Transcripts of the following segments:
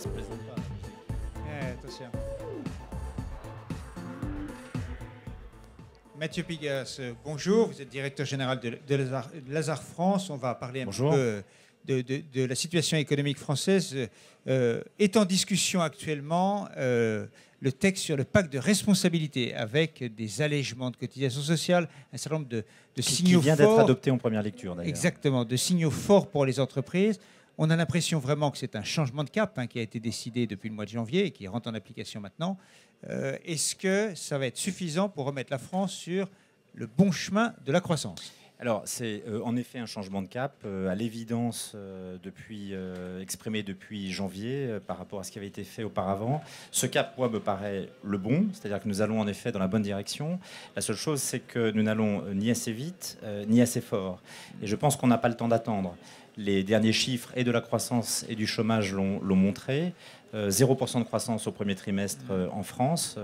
se présente pas. Attention. Mathieu Pigasse, bonjour. Vous êtes directeur général de Lazare France. On va parler un petit peu de la situation économique française. Est en discussion actuellement le texte sur le pacte de responsabilité avec des allègements de cotisations sociales, un certain nombre de signaux qui vient forts. d'être adopté en première lecture, d'ailleurs. Exactement, de signaux forts pour les entreprises. On a l'impression vraiment que c'est un changement de cap qui a été décidé depuis le mois de janvier et qui rentre en application maintenant. Est-ce que ça va être suffisant pour remettre la France sur le bon chemin de la croissance ? Alors, c'est en effet un changement de cap, à l'évidence exprimé depuis janvier par rapport à ce qui avait été fait auparavant. Ce cap, moi, me paraît le bon, c'est-à-dire que nous allons en effet dans la bonne direction. La seule chose, c'est que nous n'allons ni assez vite, ni assez fort. Et je pense qu'on n'a pas le temps d'attendre. Les derniers chiffres et de la croissance et du chômage l'ont montré. 0% de croissance au premier trimestre en France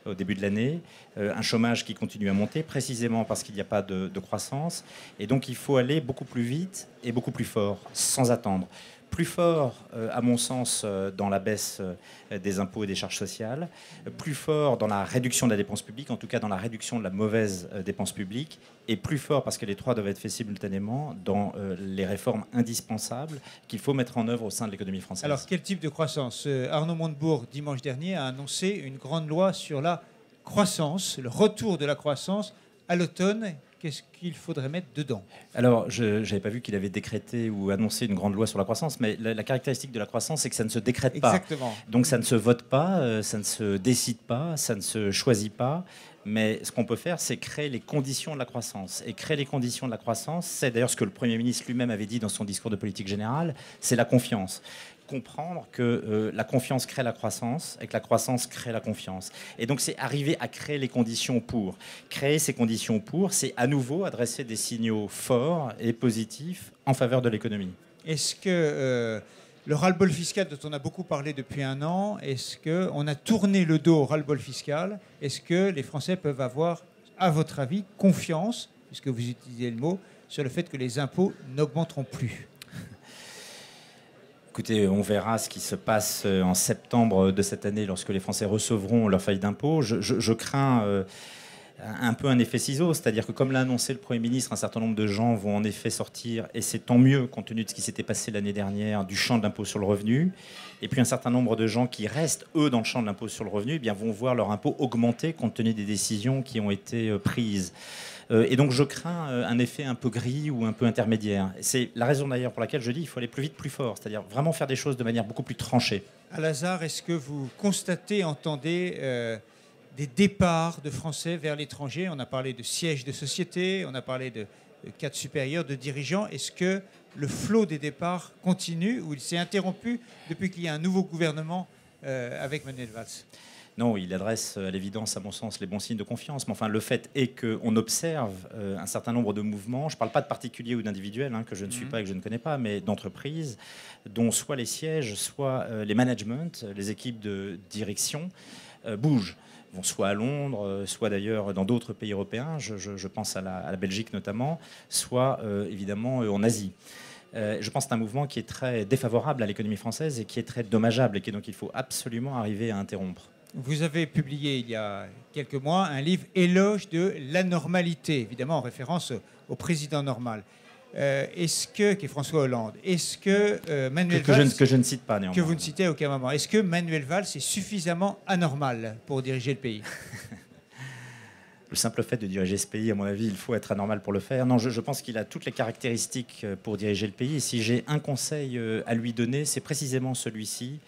au début de l'année. Un chômage qui continue à monter précisément parce qu'il n'y a pas de croissance. Et donc il faut aller beaucoup plus vite et beaucoup plus fort, sans attendre. Plus fort, à mon sens, dans la baisse des impôts et des charges sociales, plus fort dans la réduction de la dépense publique, en tout cas dans la réduction de la mauvaise dépense publique, et plus fort, parce que les trois doivent être faits simultanément, dans les réformes indispensables qu'il faut mettre en œuvre au sein de l'économie française. Alors, quel type de croissance ? Arnaud Montebourg, dimanche dernier, a annoncé une grande loi sur la croissance, le retour de la croissance à l'automne. Qu'est-ce qu'il faudrait mettre dedans ? Alors, je n'avais pas vu qu'il avait décrété ou annoncé une grande loi sur la croissance, mais la caractéristique de la croissance, c'est que ça ne se décrète pas. Exactement. Donc ça ne se vote pas, ça ne se décide pas, ça ne se choisit pas. Mais ce qu'on peut faire, c'est créer les conditions de la croissance. Et créer les conditions de la croissance, c'est d'ailleurs ce que le Premier ministre lui-même avait dit dans son discours de politique générale, c'est la confiance. Comprendre que la confiance crée la croissance et que la croissance crée la confiance. Et donc c'est arriver à créer les conditions pour. Créer ces conditions pour, c'est à nouveau adresser des signaux forts et positifs en faveur de l'économie. Est-ce que le ras-le-bol fiscal dont on a beaucoup parlé depuis un an, est-ce qu'on a tourné le dos au ras-le-bol fiscal ? Est-ce que les Français peuvent avoir, à votre avis, confiance, puisque vous utilisez le mot, sur le fait que les impôts n'augmenteront plus ? Écoutez, on verra ce qui se passe en septembre de cette année lorsque les Français recevront leur feuille d'impôt. Je crains un peu un effet ciseau, c'est-à-dire que comme l'a annoncé le Premier ministre, un certain nombre de gens vont en effet sortir, et c'est tant mieux compte tenu de ce qui s'était passé l'année dernière, du champ de l'impôt sur le revenu. Et puis un certain nombre de gens qui restent, eux, dans le champ de l'impôt sur le revenu, eh bien, vont voir leur impôt augmenter compte tenu des décisions qui ont été prises. Et donc je crains un effet un peu gris ou un peu intermédiaire. C'est la raison d'ailleurs pour laquelle je dis qu'il faut aller plus vite, plus fort, c'est-à-dire vraiment faire des choses de manière beaucoup plus tranchée. À Lazare, est-ce que vous constatez, entendez des départs de Français vers l'étranger ? On a parlé de sièges de société, on a parlé de cadres supérieurs, de dirigeants. Est-ce que le flot des départs continue ou il s'est interrompu depuis qu'il y a un nouveau gouvernement avec Manuel Valls ? Non, il adresse à l'évidence, à mon sens, les bons signes de confiance. Mais enfin, le fait est qu'on observe un certain nombre de mouvements. Je ne parle pas de particuliers ou d'individuels, que je ne suis pas et que je ne connais pas, mais d'entreprises dont soit les sièges, soit les managements, les équipes de direction bougent. Vont soit à Londres, soit d'ailleurs dans d'autres pays européens, je pense à la Belgique notamment, soit évidemment en Asie. Je pense que c'est un mouvement qui est très défavorable à l'économie française et qui est très dommageable et donc il faut absolument arriver à interrompre. Vous avez publié il y a quelques mois un livre Éloge de l'anormalité, évidemment en référence au président normal. Est-ce que, qui est François Hollande, est-ce que Manuel Valls... Que je ne cite pas néanmoins. Que vous ne citez à aucun moment. Est-ce que Manuel Valls est suffisamment anormal pour diriger le pays ? Le simple fait de diriger ce pays, à mon avis, il faut être anormal pour le faire. Non, je pense qu'il a toutes les caractéristiques pour diriger le pays. Et si j'ai un conseil à lui donner, c'est précisément celui-ci.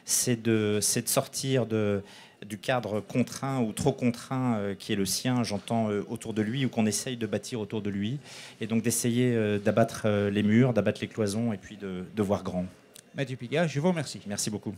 C'est de sortir du cadre contraint ou trop contraint qui est le sien, j'entends, autour de lui, ou qu'on essaye de bâtir autour de lui. Et donc d'essayer d'abattre les murs, d'abattre les cloisons et puis de voir grand. Mathieu Pigasse, je vous remercie. Merci beaucoup.